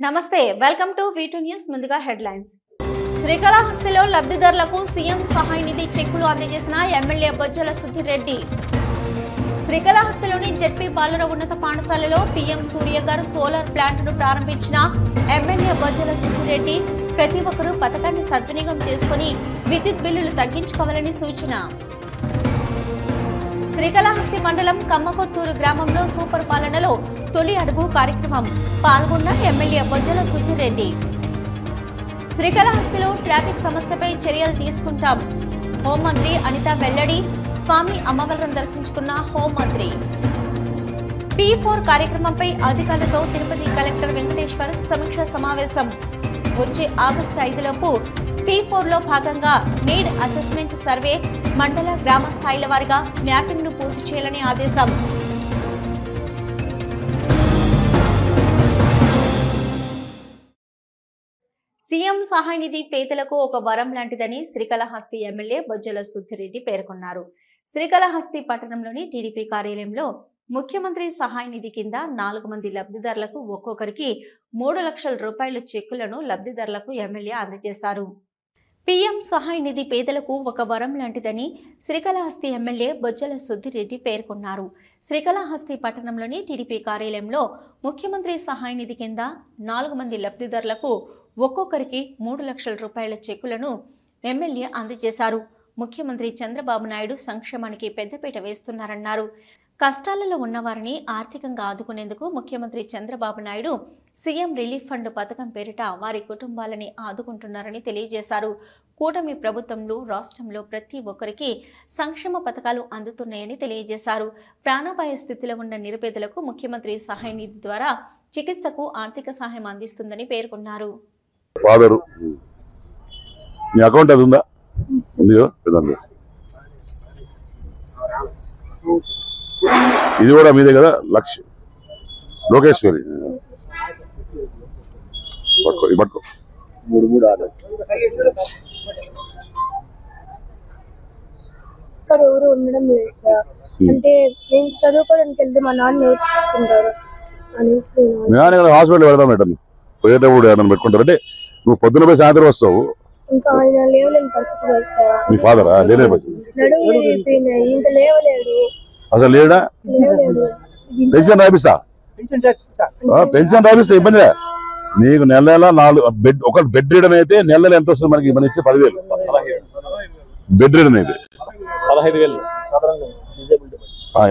నమస్తే welcome to V2 news ముందుగా headlines శ్రీకాళహస్తిలో లబ్ధిదారులకు సీఎం సహాయ నిధి చెక్కులు అందజేసిన ఎమ్మెల్యే బొజ్జల సుధీర్ రెడ్డి శ్రీకాళహస్తిలోని జెడ్పీ బాలుర ఉన్నత పాఠశాలలో పీఎం సూర్య గారు సోలార్ ప్లాంట్ ను ప్రారంభించిన ఎమ్మెల్యే బొజ్జల సుధీర్ రెడ్డి ప్రతి ఒక్కరూ పథకాన్ని సద్వినియోగం చేసుకుని విద్యుత్ బిల్లులు తగ్గించుకోవాలని సూచన శ్రీకాళహస్తి మండలం కమ్మకొత్తూరు గ్రామంలో సూపర్ పాలనలో తొలి అడుగు కార్యక్రమం పాల్గొన్న ఎమ్మెల్యే బొజ్జల సుధీర్ రెడ్డి శ్రీకాళహస్తిలో ట్రాఫిక్ సమస్యపై చర్యలు తీసుకుంటాం హోంమంత్రి అనిత వెల్లడి స్వామి అమ్మవారిని దర్శించుకున్న హోంమంత్రి P4 కార్యక్రమంపై అధికారులతో తిరుపతి కలెక్టర్ వెంకటేశ్వర్ సమీక్ష సమావేశం వచ్చే ఆగస్టు 5లోపు P4లో భాగంగా నీడ్ అసెస్మెంట్ సర్వే మండల గ్రామ స్థాయిల వారీగా మ్యాపింగ్ ను పూర్తి చేయాలని ఆదేశం సీఎం సహాయ నిధి పేదలకు ఒక వరం లాంటిదని శ్రీకాళహస్తి ఎమ్మెల్యే బొజ్జల సుధీర్ రెడ్డి పేర్కొన్నారు. శ్రీకాళహస్తి పట్టణంలోని టీడీపీ కార్యాలయంలో ముఖ్యమంత్రి సహాయ నిధి కింద 4 మంది లబ్ధిదారులకు ఒక్కొక్కరికి 3 లక్షల రూపాయల చెక్కులను లబ్ధిదారులకు ఎమ్మెల్యే అందజేశారు. పీఎం సహాయ నిధి పేదలకు ఒక వరం లాంటిదని శ్రీకాళహస్తి ఎమ్మెల్యే బొజ్జల సుధీర్ రెడ్డి పేర్కొన్నారు. శ్రీకాళహస్తి పట్టణంలోని టీడీపీ కార్యాలయంలో ముఖ్యమంత్రి సహాయ నిధి కింద 4 మంది లబ్ధిదారులకు ఒక్కొక్కరికి 3 లక్షల రూపాయల చెక్కులను ఎమ్మెల్యే అందజేశారు. ముఖ్యమంత్రి చంద్రబాబు నాయుడు సంక్షేమానికి పెద్దపీట వేస్తున్నారన్నారు. కష్టాలలో ఉన్నవారిని ఆర్థికంగా ఆదుకునేందుకు ముఖ్యమంత్రి Chandrababu Naidu CM relief fund పథకం పేరిట వారి కుటుంబాలని ఆదుకుంటున్నారని తెలియజేశారు. కూటమి ప్రభుత్వంలో రాష్ట్రంలో ప్రతి ఒక్కరికి సంక్షేమ పథకాలు అందుతున్నాయని తెలియజేశారు. ప్రాణాపాయ స్థితిలో ఉన్న నిరుపేదలకు ముఖ్యమంత్రి సహాయ నిధి ద్వారా చికిత్సకు ఆర్థిక సహాయం అందిస్తుందని పేర్కొన్నారు. ఫాదర్ మీ అకౌంట్ అది ఉందా? ఇది కూడా మీదే కదా? లక్ష్య లోకేశ్వరి పట్టుకో 336 ఇక్కడ ఎవరు ఉండడం లేదు సార్. అంటే నేను చదువుకోవడానికి వెళ్తే మా నాన్న నేర్చుకుంటారు అని హాస్పిటల్ వెళ్దాం మేడం. పోయేటప్పుడు ఏమన్నా పెట్టుకుంటారు అంటే నువ్వు పొద్దున పోయి సాయంత్రం వస్తావు. ఇంకా ఆయన లేవలేని పరిస్థితి లేదు సార్. మీ ఫాదరా? లేలే నడుము ఇంకా లేవలేడు. అసలు లేడా? పెన్షన్ రాపిస్తా, పెన్షన్ రాపిస్తా ఇబ్బంది. నీకు నెల నెల 4 బెడ్, ఒక బెడ్ రీడన్ అయితే నెల నెల ఎంత వస్తుంది మనకి? మన ఇచ్చే 10,000. బెడ్ రీడన్ అయితే 15,000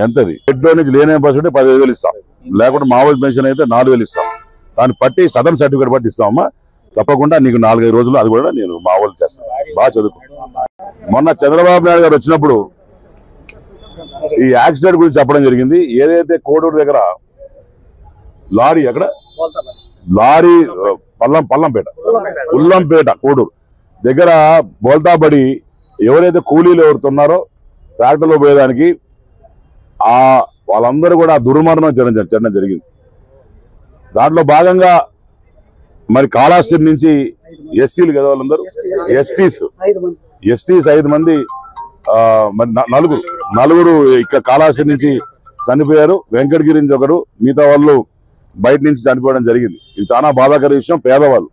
ఎంతది? బెడ్ లో నుంచి లేని పర్సెంట్ 15,000 ఇస్తాం. లేకుంటే మామూలు పెన్షన్ అయితే 4,000 ఇస్తాం. దాన్ని బట్టి సదన్ సర్టిఫికేట్ బట్టి ఇస్తామమ్మా. తప్పకుండా నీకు 4-5 రోజులు అది కూడా నేను మామూలు చేస్తాను. బాగా చదువుకో. మొన్న చంద్రబాబు నాయుడు గారు వచ్చినప్పుడు ఈ యాక్సిడెంట్ గురించి చెప్పడం జరిగింది. ఏదైతే కోడూరు దగ్గర లారీ, ఎక్కడ లారీ ఉల్లంపేట కోడూరు దగ్గర బోల్తాబడి ఎవరైతే కూలీలు ఎవరుతున్నారో ట్రాక్టర్లో పోయేదానికి వాళ్ళందరూ కూడా దుర్మరణం చేయడం జరిగింది. దాంట్లో భాగంగా మరి కాళహస్తి నుంచి ఎస్సీలు కదా వాళ్ళందరూ, ఎస్టీస్ 5 మంది, మరి నలుగురు ఇక్కడ కాళహస్తి నుంచి చనిపోయారు. వెంకటగిరి నుంచి ఒకరు, మిగతా వాళ్ళు బయట నుంచి చనిపోవడం జరిగింది. ఇది చాలా బాధాకర విషయం. పేదవాళ్ళు.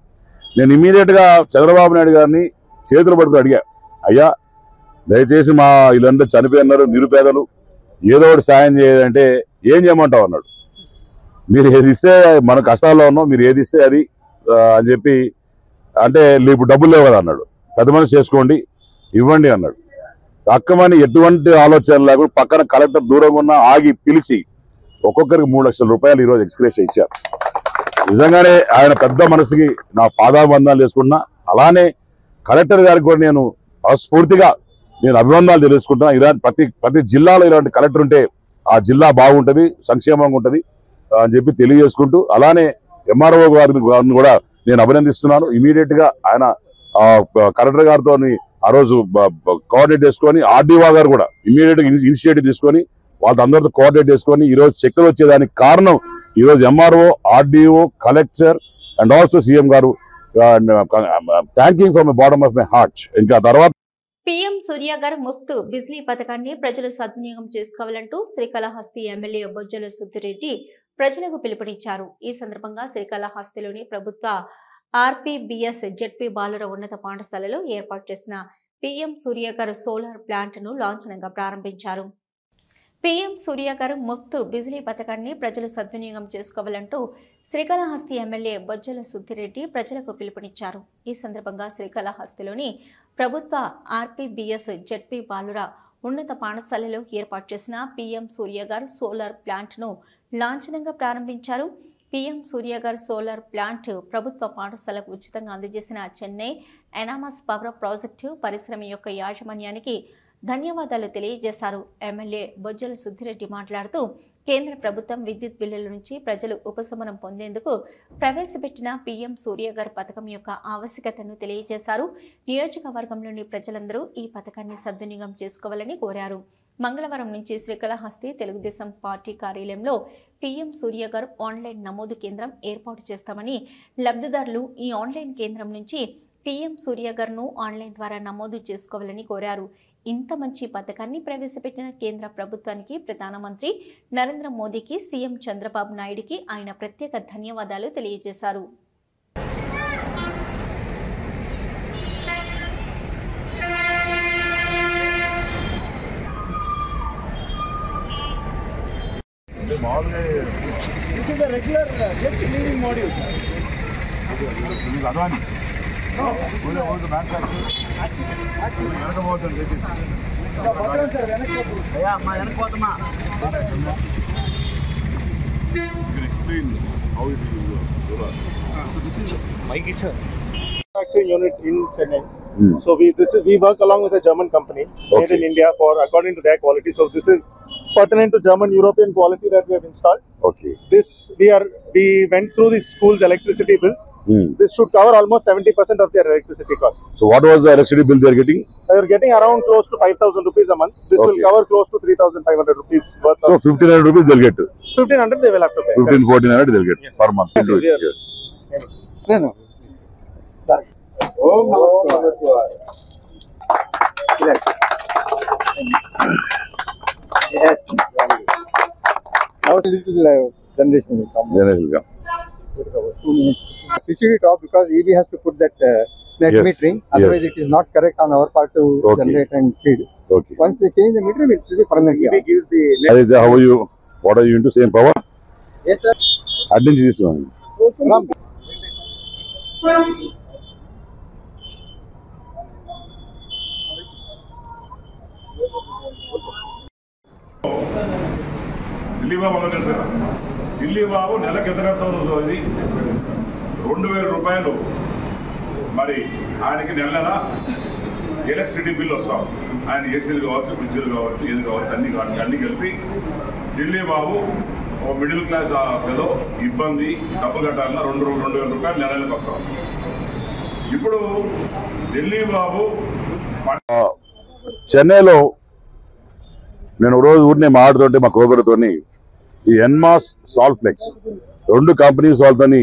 నేను ఇమీడియట్ గా చంద్రబాబు నాయుడు గారిని చేతులు పట్టుకుని అడిగా, అయ్యా దయచేసి మా వీళ్ళందరూ చనిపోయినారు, నిరుపేదలు, ఏదో ఒకటి సాయం చేయాలంటే ఏం చేయమంటావు అన్నాడు. మీరు ఏది ఇస్తే మన కష్టాల్లో ఉన్నాం, మీరు ఏది ఇస్తే అది అని చెప్పి అంటే ఇప్పుడు డబ్బులు లేవు కదా అన్నాడు. పెద్ద మనిషి చేసుకోండి, ఇవ్వండి అన్నాడు. తక్కువని ఎటువంటి ఆలోచన లేకుండా పక్కన కలెక్టర్ దూరంగా ఉన్న ఆగి పిలిచి ఒక్కొక్కరికి 3 లక్షల రూపాయలు ఈరోజు ఎక్స్గ్రేషన్ ఇచ్చారు. నిజంగానే ఆయన పెద్ద మనసుకి నా పాదాబంధాలు చేసుకున్నా. అలానే కలెక్టర్ గారికి కూడా నేను స్ఫూర్తిగా అభివందనాలు తెలుసుకుంటున్నా. ఇలాంటి ప్రతి జిల్లాలో ఇలాంటి కలెక్టర్ ఉంటే ఆ జిల్లా బాగుంటుంది, సంక్షేమంగా ఉంటుంది అని చెప్పి తెలియజేసుకుంటూ, అలానే ఎంఆర్ఓ గారిని కూడా నేను అభినందిస్తున్నాను. ఇమీడియట్ గా ఆయన కలెక్టర్ గారితో ఆ రోజు కోఆర్డినేట్ చేసుకొని, ఆర్డీఓ గారు కూడా ఇమీడియట్ గా ఇనిషియేటివ్ తీసుకొని వాళ్ళందరితో కోఆర్డినేట్ చేసుకొని ఈరోజు చెక్కులు వచ్చేదానికి కారణం ఈరోజు MRO, RDO, collector and also CM గారు. Thanking from the bottom of my heart. ఇంకా తర్వాత పీఎం సూర్య గారు ముఫ్త్ బిజ్లీ పథకాన్ని ప్రజలు సద్వినియోగం చేసుకోవాలంటూ శ్రీకాళహస్తి ఎమ్మెల్యే బొజ్జల సుధీర్ రెడ్డి ప్రజలకు పిలుపునిచ్చారు. ఈ సందర్భంగా శ్రీకాళహస్తిలోని ప్రభుత్వ ఆర్పీబీఎస్ జెడ్పీ బాలుర ఉన్నత పాఠశాలలో ఏర్పాటు చేసిన పీఎం సూర్యఘర్ సోలార్ ప్లాంట్ను లాంఛనంగా ప్రారంభించారు. పీఎం సూర్యఘర్ ముఫ్త్ బిజిలీ పథకాన్ని ప్రజలు సద్వినియోగం చేసుకోవాలంటూ శ్రీకాళహస్తి ఎమ్మెల్యే బొజ్జల సుద్దిరెడ్డి ప్రజలకు పిలుపునిచ్చారు. ఈ సందర్భంగా శ్రీకాళహస్తిలోని ప్రభుత్వ ఆర్పీబీఎస్ జెడ్పీ బాలుర ఉన్నత పాఠశాలలో ఏర్పాటు చేసిన పీఎం సూర్యఘర్ సోలార్ ప్లాంట్ను లాంఛనంగా ప్రారంభించారు. పీఎం సూర్యఘర్ సోలార్ ప్లాంట్ ప్రభుత్వ పాఠశాలకు ఉచితంగా అందజేసిన చెన్నై ఎనామస్ పవర్ ప్రాజెక్టు పరిశ్రమ యొక్క యాజమాన్యానికి ధన్యవాదాలు తెలియజేశారు. ఎమ్మెల్యే బొజ్జల సుద్దిరెడ్డి మాట్లాడుతూ కేంద్ర ప్రభుత్వం విద్యుత్ బిల్లుల నుంచి ప్రజలు ఉపశమనం పొందేందుకు ప్రవేశపెట్టిన పీఎం సూర్యఘర్ పథకం యొక్క ఆవశ్యకతను తెలియజేశారు. నియోజకవర్గంలోని ప్రజలందరూ ఈ పథకాన్ని సద్వినియోగం చేసుకోవాలని కోరారు. మంగళవారం నుంచి శ్రీకాళహస్తి తెలుగుదేశం పార్టీ కార్యాలయంలో పీఎం సూర్యఘర్ ఆన్లైన్ నమోదు కేంద్రం ఏర్పాటు చేస్తామని, లబ్ధిదారులు ఈ ఆన్లైన్ కేంద్రం నుంచి పీఎం సూర్యఘర్ను ఆన్లైన్ ద్వారా నమోదు చేసుకోవాలని కోరారు. ఇంత మంచి పథకాన్ని ప్రవేశపెట్టిన కేంద్ర ప్రభుత్వానికి ప్రధానమంత్రి నరేంద్ర మోదీకి, సీఎం చంద్రబాబు నాయుడుకి ఆయన ప్రత్యేక ధన్యవాదాలు తెలియజేశారు. Manufacturing unit in Chennai. So we work along with a German company made in India for according to their quality. So this is pertinent to German European quality that we have installed. Okay. This we went through the school's electricity bill. This should cover almost 70% of their electricity cost. So what was the electricity bill they are getting? They are getting around close to 5,000 rupees a month. This will cover close to 3,500 rupees worth So of. 1,500 rupees they'll get. 1,500 they will have to pay. 1,400 they'll get per month. Yes, yes. No. Sir. Om Namah Shivaya. Yes. Now it is generation will come. Generation will come. 2 minutes. Switch it off because EB has to put that net Yes. metering. Otherwise, Yes. it is not correct on our part to Okay. generate and feed. Okay. Once they change the meter, it will be permanent. EB gives the Aditya, how are you? What are you into? Same power? Yes, sir. I didn't see this one. Delhi బాబు అందరూ తెలుసు కదా. ఢిల్లీ బాబు నెలకు ఎంత కడతావు ఇది 2,000 రూపాయలు. మరి ఆయనకి నెల నెల ఎలక్ట్రిసిటీ బిల్ వస్తాం. ఆయన ఏసీలు కావచ్చు, ఫ్రిడ్జ్లు కావచ్చు, ఏది కావచ్చు అన్ని కలిపి ఢిల్లీ బాబు ఒక మిడిల్ క్లాస్ ఏదో ఇబ్బంది డబ్బు కట్టాలన్నా 2,000 రూపాయలు నెలలకు వస్తాం. ఇప్పుడు ఢిల్లీ బాబు చెన్నైలో నేను రోజు ఊరినే మాట్లాడుతుంటే మా కోబరితోని ఈ ఎన్మాస్ సాల్ఫ్లెక్స్ 2 కంపెనీస్ వాళ్ళతోని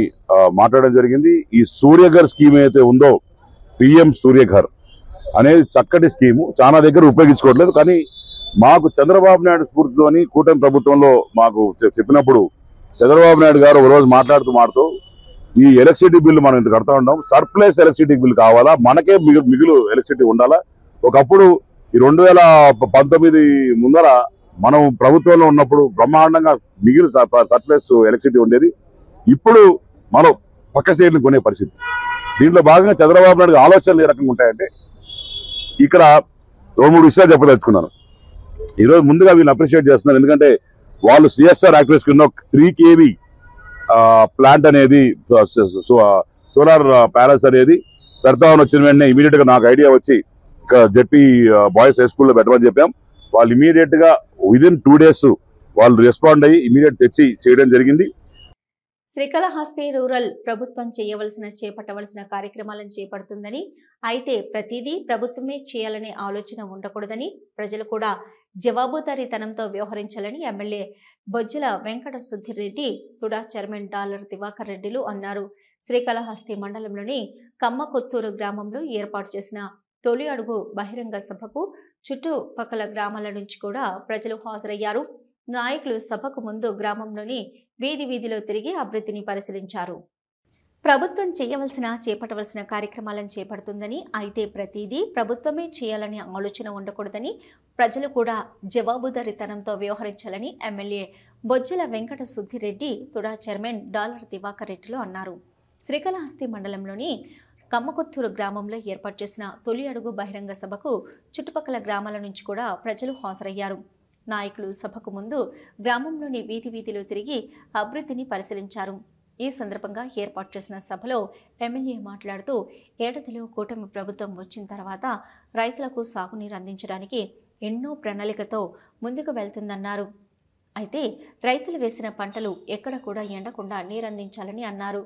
మాట్లాడడం జరిగింది. ఈ సూర్యఘర్ స్కీమ్ ఏదైతే ఉందో పిఎం సూర్యఘర్ అనేది చక్కటి స్కీము, చాలా దగ్గర ఉపయోగించుకోవట్లేదు. కానీ మాకు చంద్రబాబు నాయుడు స్ఫూర్తితోని కూటమి ప్రభుత్వంలో మాకు చెప్పినప్పుడు చంద్రబాబు నాయుడు గారు ఒక రోజు మాట్లాడుతూ ఈ ఎలక్ట్రిసిటీ బిల్లు మనం ఇంత కడతా ఉన్నాం, సర్ప్లస్ ఎలక్ట్రిసిటీ బిల్ కావాలా, మనకే మిగులు ఎలక్ట్రిసిటీ ఉండాలా. ఒకప్పుడు ఈ 2019 ముందర మనం ప్రభుత్వంలో ఉన్నప్పుడు బ్రహ్మాండంగా మిగిలిన సర్ప్లస్ ఎలక్ట్రిసిటీ ఉండేది. ఇప్పుడు మనం పక్క స్టేట్లను కొనే పరిస్థితి. దీంట్లో భాగంగా చంద్రబాబు నాయుడు ఆలోచనలు ఏ రకంగా ఉంటాయంటే ఇక్కడ 2-3 విషయాలు చెప్పదలుచుకున్నాను. ఈరోజు ముందుగా వీళ్ళని అప్రిషియేట్ చేస్తున్నారు. ఎందుకంటే వాళ్ళు సిఎస్ఆర్ యాక్టివిటీస్ కింద 3 kV ప్లాంట్ అనేది సోలార్ ప్యానల్స్ అనేది పెడతామని వచ్చిన వెంటనే ఇమీడియట్ గా నాకు ఐడియా వచ్చి ఇక్కడ జెడ్పీ బాయ్స్ హై స్కూల్లో పెట్టమని చెప్పాం. వాళ్ళు ఇమీడియట్ గా విదిన్ 2 days వాళ్ళు రెస్పాండ్ అయ్యి ఇమీడియట్ తెచ్చి చేయడం జరిగింది. శ్రీకాళహస్తి రూరల్ ప్రభుత్వం చేపట్టవలసిన కార్యక్రమాలను చేపడుతుందని, అయితే ప్రతిదీ ప్రభుత్వమే చేయాలనే ఆలోచన ఉండకూడదని, ప్రజలు కూడా జవాబుదారీతనంతో వ్యవహరించాలని ఎమ్మెల్యే బొజ్జల వెంకట సుద్దిరెడ్డి, తుడా చైర్మన్ డాలర్ దివాకర్ రెడ్డిలు అన్నారు. శ్రీకాళహస్తి మండలంలోని కమ్మకొత్తూరు గ్రామంలో ఏర్పాటు చేసిన తొలి అడుగు బహిరంగ సభకు చుట్టుపక్కల గ్రామాల నుంచి కూడా ప్రజలు హాజరయ్యారు. నాయకులు సభకు ముందు గ్రామంలోని వీధి వీధిలో తిరిగి అభివృద్ధిని పరిశీలించారు. ప్రభుత్వం చేపట్టవలసిన కార్యక్రమాలను చేపడుతుందని, అయితే ప్రతిదీ ప్రభుత్వమే చేయాలనే ఆలోచన ఉండకూడదని, ప్రజలు కూడా జవాబుదారీతనంతో వ్యవహరించాలని ఎమ్మెల్యే బొజ్జల వెంకట సుద్దిరెడ్డి తుడా చైర్మన్ డాలర్ దివాకర్ రెడ్డిలు అన్నారు. శ్రీకాళహస్తి మండలంలోని కమ్మకొత్తూరు గ్రామంలో ఏర్పాటు చేసిన తొలి అడుగు బహిరంగ సభకు చుట్టుపక్కల గ్రామాల నుంచి కూడా ప్రజలు హాజరయ్యారు. నాయకులు సభకు ముందు గ్రామంలోని వీధి వీధిలో తిరిగి అభివృద్ధిని పరిశీలించారు. ఈ సందర్భంగా ఏర్పాటు చేసిన సభలో ఎమ్మెల్యే మాట్లాడుతూ ఏడాదిలో కూటమి ప్రభుత్వం వచ్చిన తర్వాత రైతులకు సాగునీరు అందించడానికి ఎన్నో ప్రణాళికతో ముందుకు వెళ్తుందన్నారు. అయితే రైతులు వేసిన పంటలు ఎక్కడ కూడా ఎండకుండా నీరందించాలని అన్నారు.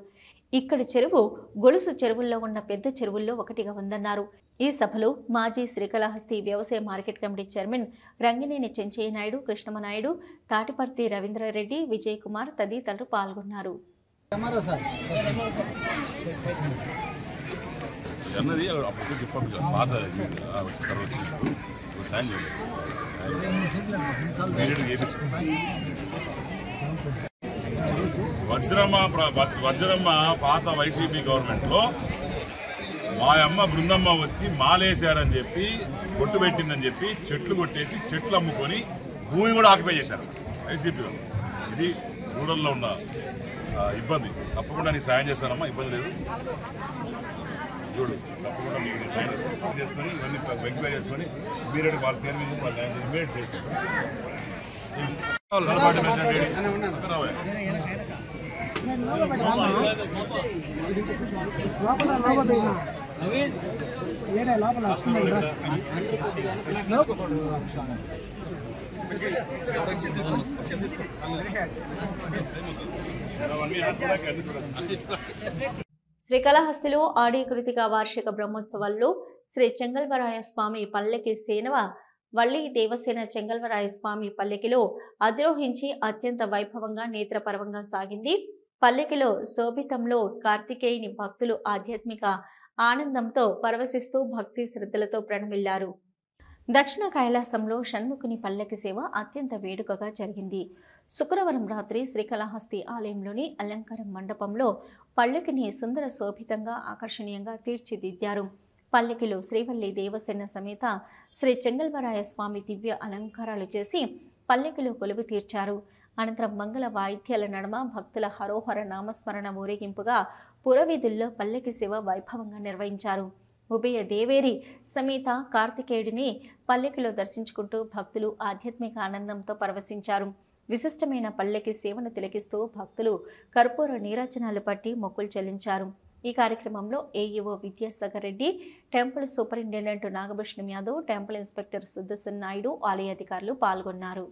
ఇక్కడి చెరువు గొలుసు చెరువుల్లో ఉన్న పెద్ద చెరువుల్లో ఒకటిగా ఉందన్నారు. ఈ సభలో మాజీ శ్రీకాళహస్తి వ్యవసాయ market committee chairman Rangineni Chenchaiah Naidu, Krishnama Naidu, Tatiparthi Ravindra Reddy, Vijay Kumar తదితరులు పాల్గొన్నారు. వజ్రమ్మ పాత వైసీపీ గవర్నమెంట్ లో మా అమ్మ బృందమ్మ వచ్చి మాలేశారని చెప్పి కొట్టు పెట్టిందని చెప్పి చెట్లు కొట్టేసి చెట్లు అమ్ముకొని భూమి కూడా ఆక్యుపై చేశారు వైసీపీ వాళ్ళు. ఇది రూరల్లో ఉన్న ఇబ్బంది. తప్పకుండా నీకు సాయం చేస్తానమ్మా, ఇబ్బంది లేదు. చూడు తప్పకుండా మీకు సాయం చేసుకొని ఇవన్నీ వెంకటేజ్ చేసుకొని మీరు వాళ్ళ పేరు మీద ఇమీడియట్ చేస్తారు. శ్రీకాళహస్తిలో ఆడి కృతిక వార్షిక బ్రహ్మోత్సవాల్లో శ్రీ చెంగల్వరాయ స్వామి పల్లెకి సేనవ వల్లి దేవసేన చెంగల్వరాయ స్వామి పల్లెకిలో అధిరోహించి అత్యంత వైభవంగా నేత్రపర్వంగా సాగింది. పల్లెకిలో శోభితంలో కార్తికేయుని భక్తులు ఆధ్యాత్మిక ఆనందంతో పరవశిస్తూ భక్తి శ్రద్ధలతో ప్రణమిల్లారు. దక్షిణ కైలాసంలో షణ్ముఖుని పల్లకి సేవ అత్యంత వేడుకగా జరిగింది. శుక్రవారం రాత్రి శ్రీకాళహస్తి ఆలయంలోని అలంకారం మండపంలో పల్లకిని సుందర శోభితంగా ఆకర్షణీయంగా తీర్చిదిద్దారు. పల్లకిలో శ్రీవల్లి దేవసేన సమేత శ్రీ చెంగల్వరాయ స్వామి దివ్య అలంకారాలు చేసి పల్లకిలో కొలువు తీర్చారు. అనంతరం మంగళ వాయిద్యాల నడుమ భక్తుల హరోహర నామస్మరణ ఊరేగింపుగా పురవీధుల్లో పల్లకి సేవ వైభవంగా నిర్వహించారు. ఉభయ దేవేరి సమేత కార్తికేయుడిని పల్లకిలో దర్శించుకుంటూ భక్తులు ఆధ్యాత్మిక ఆనందంతో పరవశించారు. విశిష్టమైన పల్లకి సేవను తిలకిస్తూ భక్తులు కర్పూర నీరాజనాలు పట్టి మొక్కులు చెల్లించారు. ఈ కార్యక్రమంలో AEO Vidyasagar Reddy, temple superintendent Nagabhushanam Yadav, temple inspector Sudarshan Naidu, ఆలయ అధికారులు పాల్గొన్నారు.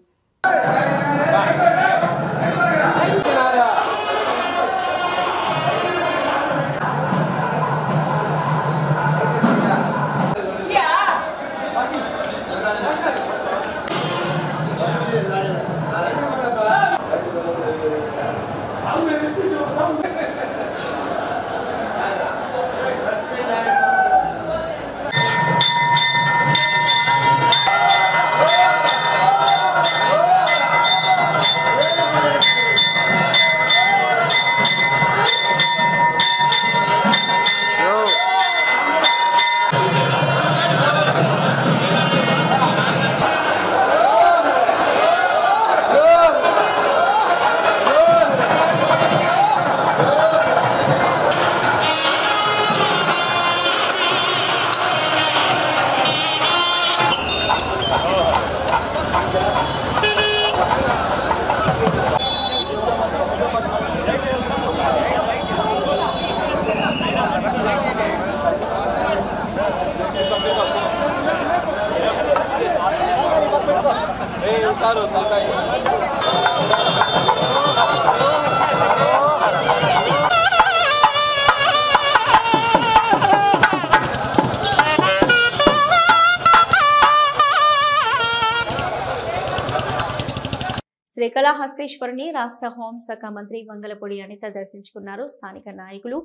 శ్రీకాళహస్తీశ్వరుని రాష్ట్ర హోంశాఖ మంత్రి వంగలపూడి అనిత దర్శించుకున్నారు. స్థానిక నాయకులు,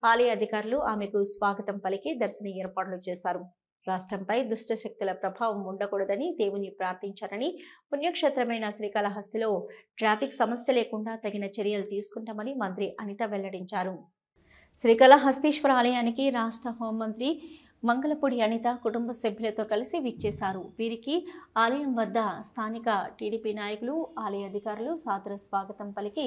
ఆలయ అధికారులు ఆమెకు స్వాగతం పలికి దర్శన ఏర్పాట్లు చేశారు. రాష్ట్రంపై దుష్ట శక్తుల ప్రభావం ఉండకూడదని దేవుని ప్రార్థించారని, పుణ్యక్షేత్రమైన శ్రీకాళహస్తిలో ట్రాఫిక్ సమస్య లేకుండా తగిన చర్యలు తీసుకుంటామని మంత్రి అనిత వెల్లడించారు. శ్రీకాళహస్తీశ్వర ఆలయానికి రాష్ట్ర హోంమంత్రి మంగళపూడి అనిత కుటుంబ సభ్యులతో కలిసి విచ్చేశారు. వీరికి ఆలయం వద్ద స్థానిక టీడీపీ నాయకులు, ఆలయ అధికారులు సాదర స్వాగతం పలికి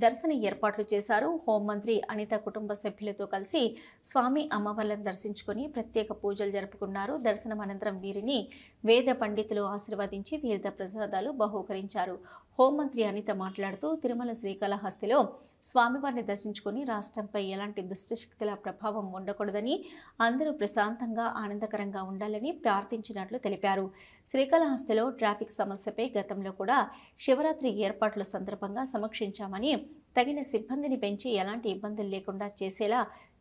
దర్శన ఏర్పాట్లు చేశారు. హోంమంత్రి అనిత కుటుంబ సభ్యులతో కలిసి స్వామి అమ్మవార్లను దర్శించుకుని ప్రత్యేక పూజలు జరుపుకున్నారు. దర్శనం అనంతరం వీరిని వేద పండితులు ఆశీర్వదించి తీర్థ ప్రసాదాలు బహూకరించారు. హోంమంత్రి అనిత మాట్లాడుతూ తిరుమల శ్రీకాళహస్తిలో స్వామివారిని దర్శించుకుని రాష్ట్రంపై ఎలాంటి దుష్టశక్తుల ప్రభావం ఉండకూడదని, అందరూ ప్రశాంతంగా ఆనందకరంగా ఉండాలని ప్రార్థించినట్లు తెలిపారు. శ్రీకాళహస్తిలో ట్రాఫిక్ సమస్యపై గతంలో కూడా శివరాత్రి ఏర్పాట్ల సందర్భంగా సమీక్షించామని, తగిన సిబ్బందిని పెంచి ఎలాంటి ఇబ్బందులు లేకుండా చేసేలా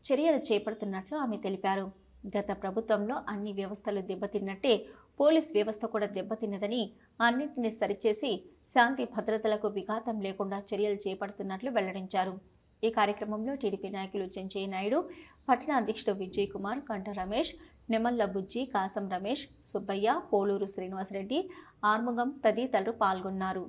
చర్యలు చేపడుతున్నట్లు ఆమె తెలిపారు. గత ప్రభుత్వంలో అన్ని వ్యవస్థలు దెబ్బతిన్నట్టే పోలీస్ వ్యవస్థ కూడా దెబ్బతిన్నదని, అన్నింటినీ సరిచేసి శాంతి భద్రతలకు విఘాతం లేకుండా చర్యలు చేపడుతున్నట్లు వెల్లడించారు. ఈ కార్యక్రమంలో టీడీపీ నాయకులు చెంచయ్య నాయుడు, పట్టణ అధ్యక్షుడు విజయ్ కుమార్, కంట రమేష్, నెమల్ల బుజ్జి, కాసం రమేష్, సుబ్బయ్య, పోలూరు శ్రీనివాసరెడ్డి, ఆర్ముగం తదితరులు పాల్గొన్నారు.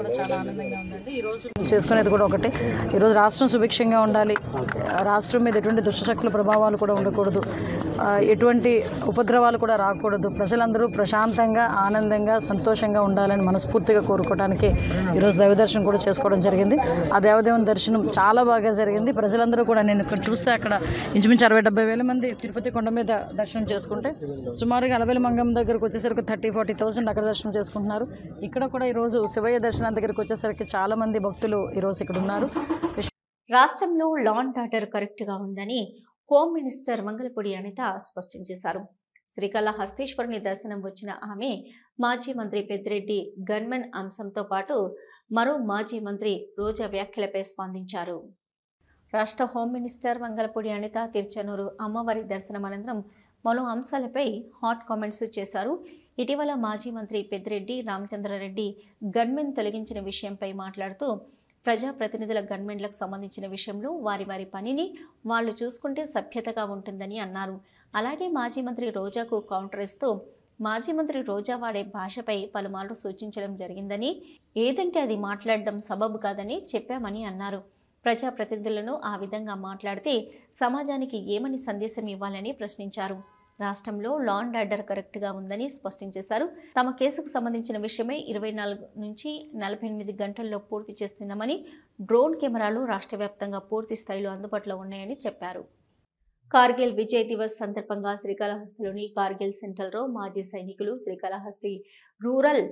కూడా చాలా ఆనందంగా ఉందండి. ఈరోజు చేసుకునేది కూడా ఒకటే, ఈరోజు రాష్ట్రం సుభిక్షంగా ఉండాలి, రాష్ట్రం మీద ఎటువంటి దుష్టశక్తుల ప్రభావాలు కూడా ఉండకూడదు, ఎటువంటి ఉపద్రవాలు కూడా రాకూడదు, ప్రజలందరూ ప్రశాంతంగా ఆనందంగా సంతోషంగా ఉండాలని మనస్ఫూర్తిగా కోరుకోవడానికి ఈరోజు దైవదర్శనం కూడా చేసుకోవడం జరిగింది. ఆ దేవదేవుని దర్శనం చాలా బాగా జరిగింది. ప్రజలందరూ కూడా, నేను ఇక్కడ చూస్తే అక్కడ ఇంచుమించు 60-70 వేల మంది తిరుపతి కొండ మీద దర్శనం చేసుకుంటే, సుమారుగా అలవేలు మంగం దగ్గరకు వచ్చేసరికి 30-40,000 అక్కడ దర్శనం చేసుకుంటున్నారు. ఇక్కడ కూడా ఈరోజు శివయ్య దర్శనం దగ్గరికి వచ్చేసరికి చాలా మంది భక్తులు ఈరోజు ఇక్కడ ఉన్నారు. రాష్ట్రంలో లా అండ్ ఆర్డర్ కరెక్ట్గా ఉందని హోమ్ మినిస్టర్ మంగళపూడి అనిత స్పష్టం చేశారు. శ్రీకాళహస్తీశ్వరుని దర్శనం వచ్చిన ఆమె మాజీ మంత్రి పెద్దిరెడ్డి గన్మెన్ అంశంతో పాటు మరో మాజీ మంత్రి రోజా వ్యాఖ్యలపై స్పందించారు. రాష్ట్ర హోమ్ మినిస్టర్ మంగళపూడి అనిత తిరుచనూరు అమ్మవారి దర్శనం అనంతరం పలు అంశాలపై హాట్ కామెంట్స్ చేశారు. ఇటీవల మాజీ మంత్రి పెద్దిరెడ్డి రామచంద్రారెడ్డి గన్మెన్ తొలగించిన విషయంపై మాట్లాడుతూ, ప్రజాప్రతినిధుల గన్మెన్లకు సంబంధించిన విషయంలో వారి పనిని వాళ్ళు చూసుకుంటే సభ్యతగా ఉంటుందని అన్నారు. అలాగే మాజీ మంత్రి రోజాకు కౌంటర్ ఇస్తూ, మాజీ మంత్రి రోజా వాడే భాషపై పలుమార్లు సూచించడం జరిగిందని, ఏదంటే అది మాట్లాడడం సబబు కాదని చెప్పామని అన్నారు. ప్రజాప్రతినిధులను ఆ విధంగా మాట్లాడితే సమాజానికి ఏమని సందేశం ఇవ్వాలని ప్రశ్నించారు. రాష్ట్రంలో లా అండ్ ఆర్డర్ కరెక్ట్గా ఉందని స్పష్టం చేశారు. తమ కేసుకు సంబంధించిన విషయమై 24 నుంచి 48 గంటల్లో పూర్తి చేస్తున్నామని, డ్రోన్ కెమెరాలు రాష్ట్ర వ్యాప్తంగా పూర్తి స్థాయిలో అందుబాటులో ఉన్నాయని చెప్పారు. కార్గిల్ విజయ్ దివస్ సందర్భంగా శ్రీకాళహస్తిలోని కార్గిల్ సెంటర్లో మాజీ సైనికులు శ్రీకాళహస్తి రూరల్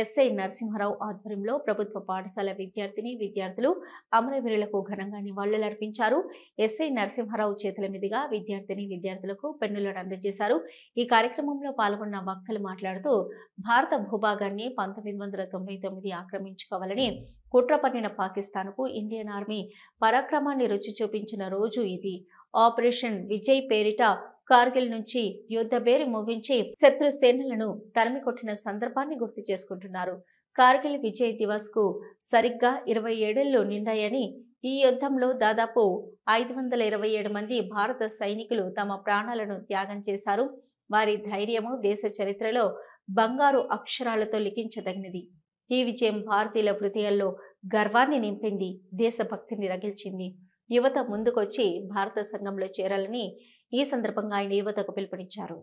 ఎస్ఐ నరసింహారావు ఆధ్వర్యంలో ప్రభుత్వ పాఠశాల విద్యార్థులు అమరవీరులకు ఘనంగా నివాళులర్పించారు. ఎస్ఐ నరసింహారావు చేతుల మీదుగా విద్యార్థులకు పెన్నులను అందజేశారు. ఈ కార్యక్రమంలో పాల్గొన్న వక్తలు మాట్లాడుతూ, భారత భూభాగాన్ని 1999 ఆక్రమించుకోవాలని కుట్ర పన్నిన పాకిస్తాన్కు ఇండియన్ ఆర్మీ పరాక్రమాన్ని రుచి చూపించిన రోజు ఇది. ఆపరేషన్ విజయ్ పేరిట కార్గిల్ నుంచి యుద్ధబేరి మోగించి శత్రు సేనలను తరిమికొట్టిన సందర్భాన్ని గుర్తు చేసుకుంటున్నారు. కార్గిల్ విజయ్ దివస్ కు సరిగ్గా 27 ఏళ్లు నిండాయని, ఈ యుద్ధంలో దాదాపు 527 మంది భారత సైనికులు తమ ప్రాణాలను త్యాగం చేశారు. వారి ధైర్యము దేశ చరిత్రలో బంగారు అక్షరాలతో లిఖించదగినది. ఈ విజయం భారతీయుల హృదయాల్లో గర్వాన్ని నింపింది, దేశభక్తిని రగిల్చింది. యువత ముందుకొచ్చి భారత సంఘంలో చేరాలని ఈ సందర్భంగా ఆయన యువతకు పిలుపునిచ్చారు.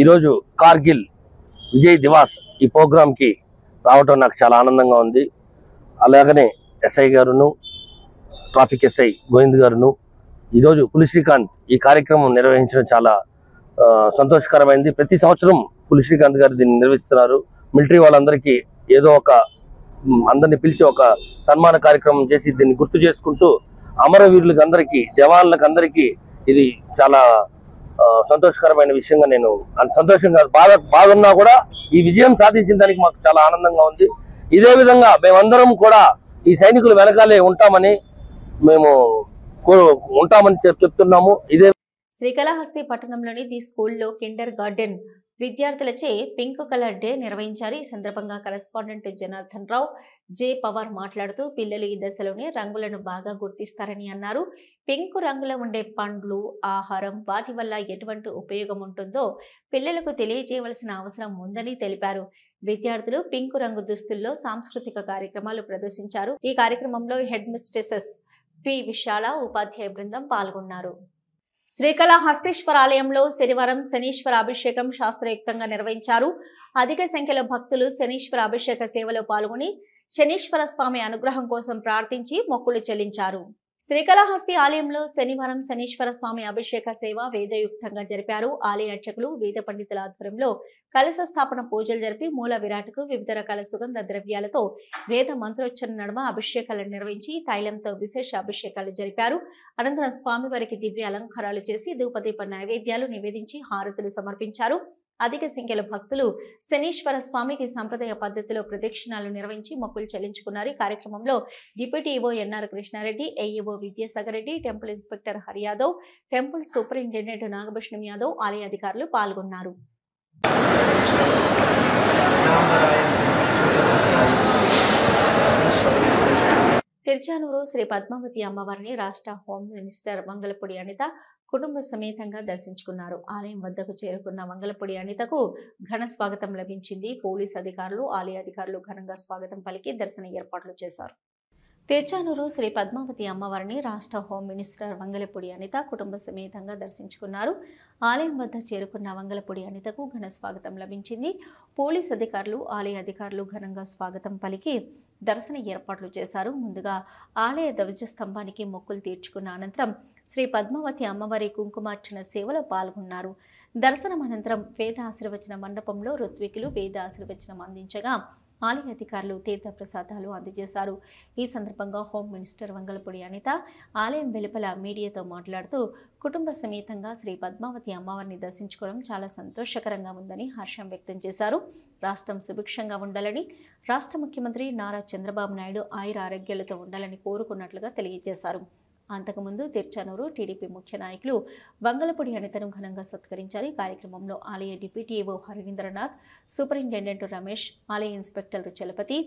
ఈరోజు కార్గిల్ విజయ్ దివాస్ ఈ ప్రోగ్రాంకి రావటం నాకు చాలా ఆనందంగా ఉంది. అలాగనే ఎస్ఐ గారును, ట్రాఫిక్ ఎస్ఐ గోవింద్ గారును, ఈరోజు పులి శ్రీకాంత్ ఈ కార్యక్రమం నిర్వహించడం చాలా సంతోషకరమైంది. ప్రతి సంవత్సరం పులి శ్రీకాంత్ గారు దీన్ని నిర్వహిస్తున్నారు. మిలిటరీ వాళ్ళందరికీ ఏదో ఒక అందరినీ పిలిచి ఒక సన్మాన కార్యక్రమం చేసి దీన్ని గుర్తు చేసుకుంటూ అమరవీరులకు అందరికీ, జవాన్లకు అందరికీ ఇది చాలా సంతోషకరమైన విషయంగా నేను సంతోషంగా బాగున్నా కూడా ఈ విజయం సాధించిన దానికి మాకు చాలా ఆనందంగా ఉంది. ఇదే విధంగా మేమందరం కూడా ఈ సైనికులు వెనకాలే ఉంటామని చెప్తున్నాము. ఇదే శ్రీకాళహస్తి పట్టణంలోని ది స్కూల్లో కిండర్ గార్డెన్ విద్యార్థులచే పింక్ కలర్ డే నిర్వహించారు. ఈ సందర్భంగా కరెస్పాండెంట్ జనార్దన్ రావు జే పవార్ మాట్లాడుతూ, పిల్లలు ఈ దశలోనే రంగులను బాగా గుర్తిస్తారని అన్నారు. పింక్ రంగులో ఉండే పండ్లు, ఆహారం, వాటి వల్ల ఎటువంటి ఉపయోగం ఉంటుందో పిల్లలకు తెలియజేయవలసిన అవసరం ఉందని తెలిపారు. విద్యార్థులు పింక్ రంగు దుస్తుల్లో సాంస్కృతిక కార్యక్రమాలు ప్రదర్శించారు. ఈ కార్యక్రమంలో హెడ్ మిస్ట్రెసెస్ పి విశాల, ఉపాధ్యాయ బృందం పాల్గొన్నారు. శ్రీకాళహస్తీశ్వర ఆలయంలో శనివారం శనీశ్వర అభిషేకం శాస్త్రయుక్తంగా నిర్వహించారు. అధిక సంఖ్యలో భక్తులు శనీశ్వర అభిషేక సేవలో పాల్గొని శనీశ్వర స్వామి అనుగ్రహం కోసం ప్రార్థించి మొక్కులు చెల్లించారు. శ్రీకాళహస్తి ఆలయంలో శనివారం శనీశ్వర స్వామి అభిషేక సేవ వేదయుక్తంగా జరిపారు. ఆలయ అర్చకులు, వేద పండితుల ఆధ్వర్యంలో కలశ స్థాపన పూజలు జరిపి మూల విరాట్కు వివిధ రకాల సుగంధ ద్రవ్యాలతో వేద మంత్రోచ్చరణ నడుమ అభిషేకాలను నిర్వహించి తైలంతో విశేష అభిషేకాలు జరిపారు. అనంతరం స్వామివారికి దివ్య అలంకారాలు చేసి ధూపదీప నైవేద్యాలు నివేదించి హారతులు సమర్పించారు. అధిక సంఖ్యలో భక్తులు శనీశ్వర స్వామికి సంప్రదాయ పద్ధతిలో ప్రదక్షిణాలు నిర్వహించి మొక్కులు చెల్లించుకున్నారు. ఈ కార్యక్రమంలో deputy EO NR Krishna Reddy, AEO Vidyasagar Reddy, temple inspector Hari Yadav, temple superintendent Nagabhushanam Yadav, ఆలయ అధికారులు పాల్గొన్నారు. తిరుచానూరు శ్రీ పద్మావతి అమ్మవారిని రాష్ట్ర హోమ్ మినిస్టర్ వంగలపూడి అనిత కుటుంబ సమేతంగా దర్శించుకున్నారు. ఆలయం వద్దకు చేరుకున్న వంగలపూడి అనితకు ఘన స్వాగతం లభించింది. పోలీస్ అధికారులు, ఆలయ అధికారులు ఘనంగా స్వాగతం పలికి దర్శన ఏర్పాట్లు చేశారు. తిరుచానూరు శ్రీ పద్మావతి అమ్మవారిని రాష్ట్ర హోమ్ మినిస్టర్ వంగలపూడి అనిత కుటుంబ సమేతంగా దర్శించుకున్నారు. ఆలయం వద్ద చేరుకున్న వంగలపూడి అనితకు ఘన స్వాగతం లభించింది. పోలీస్ అధికారులు, ఆలయ అధికారులు ఘనంగా స్వాగతం పలికి దర్శన ఏర్పాట్లు చేశారు. ముందుగా ఆలయ ధ్వజస్తంభానికి మొక్కులు తీర్చుకున్న అనంతరం శ్రీ పద్మావతి అమ్మవారి కుంకుమార్చన సేవలో పాల్గొన్నారు. దర్శనం అనంతరం వేద ఆశీర్వచన మండపంలో ఋత్వికులు వేద ఆశీర్వచనం అందించగా ఆలయ అధికారులు తీర్థ ప్రసాదాలు అందజేశారు. ఈ సందర్భంగా హోమ్ మినిస్టర్ వంగలపూడి అనిత ఆలయం వెలుపల మీడియాతో మాట్లాడుతూ కుటుంబ సమేతంగా శ్రీ పద్మావతి అమ్మవారిని దర్శించుకోవడం చాలా సంతోషకరంగా ఉందని హర్షం వ్యక్తం చేశారు. రాష్ట్రం సుభిక్షంగా ఉండాలని, రాష్ట్ర ముఖ్యమంత్రి నారా చంద్రబాబు నాయుడు ఆయుర ఆరోగ్యాలతో ఉండాలని కోరుకున్నట్లుగా తెలియజేశారు. అంతకుముందు తిరుచానూరు టీడీపీ ముఖ్య నాయకులు వంగలపూడి అనితను ఘనంగా సత్కరించారు. ఈ కార్యక్రమంలో ఆలయ deputy EO Haravindranath, superintendent Ramesh, ఆలయ inspector Chalapathi,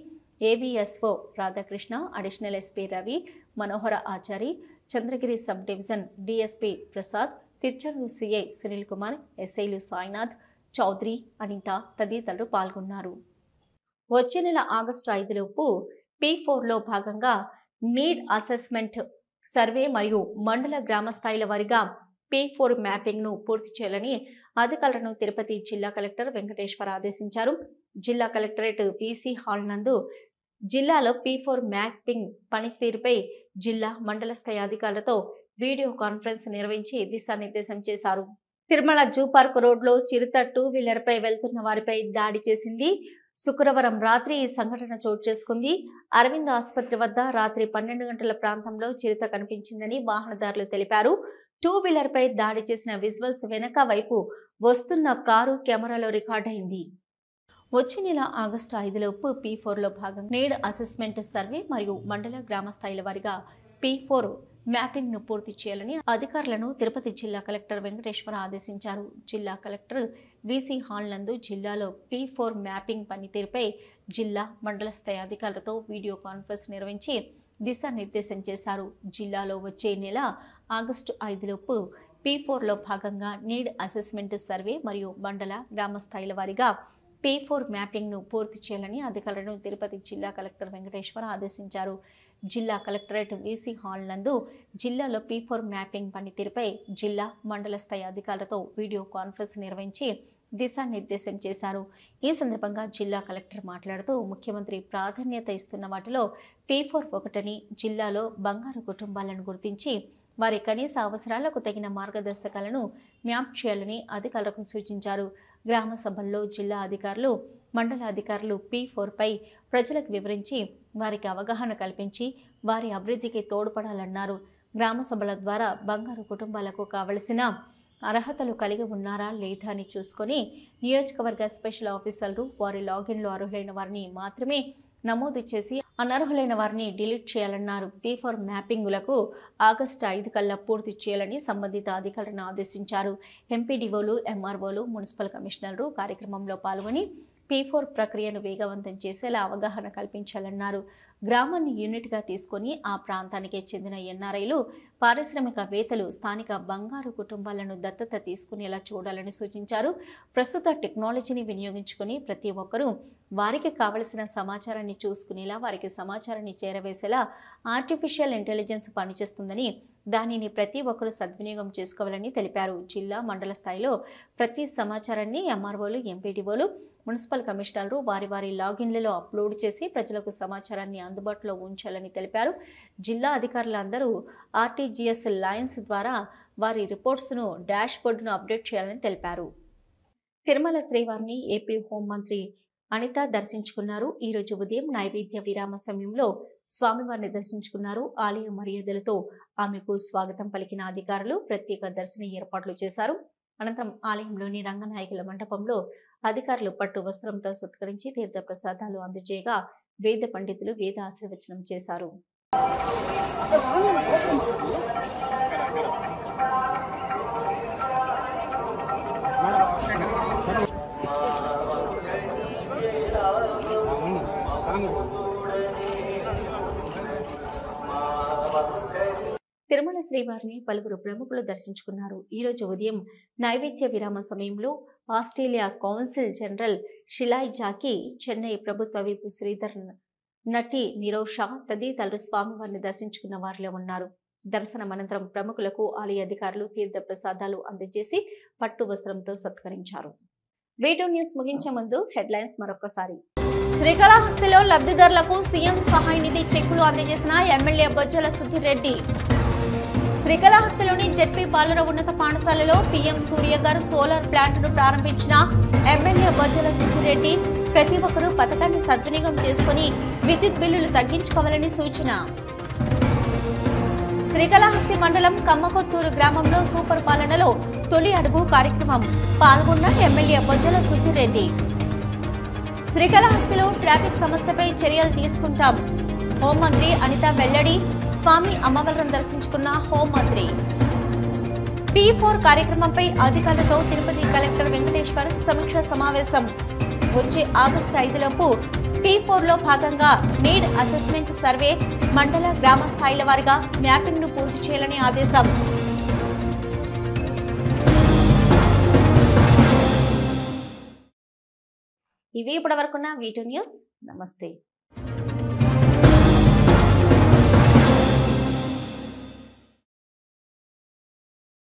ABSO Radhakrishna, additional SP Ravi, Manohara Achari, Chandragiri sub division DSP Prasad, Tiruchanur CI Sunil Kumar, ఎస్ఐలు సాయినాథ్, చౌదరి, అనిత తదితరులు పాల్గొన్నారు. వచ్చే నెల ఆగస్టు 5 లోపు P4లో భాగంగా నీడ్ అసెస్మెంట్ సర్వే మరియు మండల గ్రామ స్థాయిల వారీగా P4 మ్యాపింగ్ను పూర్తి చేయాలని అధికారులను తిరుపతి జిల్లా కలెక్టర్ వెంకటేశ్వర ఆదేశించారు. జిల్లా కలెక్టరేట్ వీసీ హాల్ నందు జిల్లాలో P4 మ్యాపింగ్ పనితీరుపై జిల్లా మండల స్థాయి అధికారులతో వీడియో కాన్ఫరెన్స్ నిర్వహించి దిశానిర్దేశం చేశారు. తిరుమల జూ పార్క్ రోడ్లో చిరుత 2-వీలర్ పై వెళ్తున్న వారిపై దాడి చేసింది. శుక్రవారం రాత్రి ఈ సంఘటన చోటు చేసుకుంది. అరవింద్ ఆసుపత్రి వద్ద రాత్రి 12 గంటల ప్రాంతంలో చిరుత కనిపించిందని వాహనదారులు తెలిపారు. 2-వీలర్ పై దాడి చేసిన విజువల్స్ వెనక వైపు వస్తున్న కారు కెమెరాలో రికార్డైంది. వచ్చే నెల ఆగస్టు 5 లోపు P4లో భాగంగా నీడ్ అసెస్మెంట్ సర్వే మరియు మండల గ్రామ స్థాయిల వారీగా P4 మ్యాపింగ్ ను పూర్తి చేయాలని అధికారులను తిరుపతి జిల్లా కలెక్టర్ వెంకటేశ్వర ఆదేశించారు. జిల్లా కలెక్టర్ వీసీ హాల్ నందు జిల్లాలో P4 మ్యాపింగ్ పనితీరుపై జిల్లా మండల స్థాయి అధికారులతో వీడియో కాన్ఫరెన్స్ నిర్వహించి దిశానిర్దేశం చేశారు. జిల్లాలో వచ్చే నెల ఆగస్టు 5 లోపు P4లో భాగంగా నీడ్ అసెస్మెంట్ సర్వే మరియు మండల గ్రామ స్థాయిల వారీగా P4 మ్యాపింగ్ ను పూర్తి చేయాలని అధికారులను తిరుపతి జిల్లా కలెక్టర్ వెంకటేశ్వర ఆదేశించారు. జిల్లా కలెక్టరేట్ వీసీ హాల్ నందు జిల్లాలో P4 మ్యాపింగ్ పనితీరుపై జిల్లా మండల స్థాయి అధికారులతో వీడియో కాన్ఫరెన్స్ నిర్వహించి దిశానిర్దేశం చేశారు. ఈ సందర్భంగా జిల్లా కలెక్టర్ మాట్లాడుతూ ముఖ్యమంత్రి ప్రాధాన్యత ఇస్తున్న వాటిలో P4 ఒకటని, జిల్లాలో బంగారు కుటుంబాలను గుర్తించి వారి కనీస అవసరాలకు తగిన మార్గదర్శకాలను మ్యాప్ చేయాలని అధికారులకు సూచించారు. గ్రామ సభల్లో జిల్లా అధికారులు, మండల అధికారులు P4 పై ప్రజలకు వివరించి వారికి అవగాహన కల్పించి వారి అభివృద్ధికి తోడ్పడాలన్నారు. గ్రామ సభల ద్వారా బంగారు కుటుంబాలకు కావలసిన అర్హతలు కలిగి ఉన్నారా లేదా అని చూసుకొని నియోజకవర్గ స్పెషల్ ఆఫీసర్లు వారి లాగిన్లో అర్హులైన వారిని మాత్రమే నమోదు చేసి అనర్హులైన వారిని డిలీట్ చేయాలన్నారు. P4 మ్యాపింగులకు ఆగస్టు 5 కల్లా పూర్తి చేయాలని సంబంధిత అధికారులను ఆదేశించారు. ఎంపీడీఓలు, ఎంఆర్ఓలు, మున్సిపల్ కమిషనర్లు కార్యక్రమంలో పాల్గొని P4 ప్రక్రియను వేగవంతం చేసేలా అవగాహన కల్పించాలన్నారు. గ్రామాన్ని యూనిట్గా తీసుకొని ఆ ప్రాంతానికి చెందిన ఎన్ఆర్ఐలు, పారిశ్రామికవేత్తలు స్థానిక బంగారు కుటుంబాలను దత్తత తీసుకునేలా చూడాలని సూచించారు. ప్రస్తుత టెక్నాలజీని వినియోగించుకొని ప్రతి ఒక్కరూ వారికి కావలసిన సమాచారాన్ని చూసుకునేలా వారికి సమాచారాన్ని చేరవేసేలా ఆర్టిఫిషియల్ ఇంటెలిజెన్స్ పనిచేస్తుందని దానిని ప్రతి ఒక్కరూ సద్వినియోగం చేసుకోవాలని తెలిపారు. జిల్లా మండల స్థాయిలో ప్రతి సమాచారాన్ని ఎంఆర్ఓలు, ఎంపీడీఓలు, మున్సిపల్ కమిషనర్లు వారి వారి లాగిన్లలో అప్లోడ్ చేసి ప్రజలకు సమాచారాన్ని అందుబాటులో ఉంచాలని తెలిపారు. జిల్లా అధికారులందరూ ఆర్టీజీఎస్ లైన్స్ ద్వారా వారి రిపోర్ట్స్ను డాష్ బోర్డును అప్డేట్ చేయాలని తెలిపారు. తిరుమల శ్రీవారిని ఏపీ హోంమంత్రి అనిత దర్శించుకున్నారు. ఈరోజు ఉదయం నైవేద్య విరామ సమయంలో స్వామివారిని దర్శించుకున్నారు. ఆలయ మర్యాదలతో ఆమెకు స్వాగతం పలికిన అధికారులు ప్రత్యేక దర్శన ఏర్పాట్లు చేశారు. అనంతరం ఆలయంలోని రంగనాయకుల మండపంలో అధికారులు పట్టు వస్త్రంతో సత్కరించి తీర్థ ప్రసాదాలు అందజేయగా వేద పండితులు వేద ఆశీర్వచనం చేశారు. తిరుమల శ్రీవారిని పలువురు ప్రముఖులు దర్శించుకున్నారు. ఈరోజు ఉదయం నైవేద్య విరామ సమయంలో ఆస్ట్రేలియా కౌన్సిల్ జనరల్ షిలాయ్ జాకీ, చెన్నై ప్రభుత్వ విప్ శ్రీధర్, నటి నీరవ్ షా తదితరులు స్వామివారిని దర్శించుకున్న వారిలో ఉన్నారు. దర్శనం అనంతరం ప్రముఖులకు ఆలయ అధికారులు తీర్థ ప్రసాదాలు అందజేసి పట్టు వస్త్రంతో సత్కరించారు. వీడియో న్యూస్ ముగించే ముందు హెడ్లైన్స్ మరొకసారి. శ్రీకాళహస్తిలో లబ్ధిదారులకు సీఎం సహాయ నిధి చెక్కులు అందజేసిన ఎమ్మెల్యే బొజ్జల సుధీర్ రెడ్డి. శ్రీకాళహస్తిలోని జెడ్పీ బాలుర ఉన్నత పాఠశాలలో పీఎం సూర్య గారు సోలార్ ప్లాంట్ను ప్రారంభించిన ఎమ్మెల్యే బొజ్జల సుధీర్ రెడ్డి ప్రతి ఒక్కరూ పథకాన్ని సద్వినియోగం చేసుకుని విద్యుత్ బిల్లులు తగ్గించుకోవాలని సూచన. శ్రీకాళహస్తి మండలం కమ్మకొత్తూరు గ్రామంలో సూపర్ పాలనలో తొలి అడుగు కార్యక్రమం పాల్గొన్న ఎమ్మెల్యే బొజ్జల సుధీర్ రెడ్డి. శ్రీకాళహస్తిలో ట్రాఫిక్ సమస్యపై చర్యలు తీసుకుంటాం, హోంమంత్రి అనిత వెల్లడి. స్వామి అమ్మవారిని దర్శించుకున్న హోంమంత్రి. P4 కార్యక్రమంపై అధికారులతో తిరుపతి కలెక్టర్ వెంకటేశ్వర్ సమీక్ష సమావేశం. వచ్చే ఆగస్టు 5లోపు P4లో భాగంగా నీడ్ అసెస్మెంట్ సర్వే, మండల గ్రామ స్థాయిల వారీగా మ్యాపింగ్ ను పూర్తి చేయాలని ఆదేశం. ఇవి ఇప్పటివరకున్న V2 న్యూస్. నమస్తే.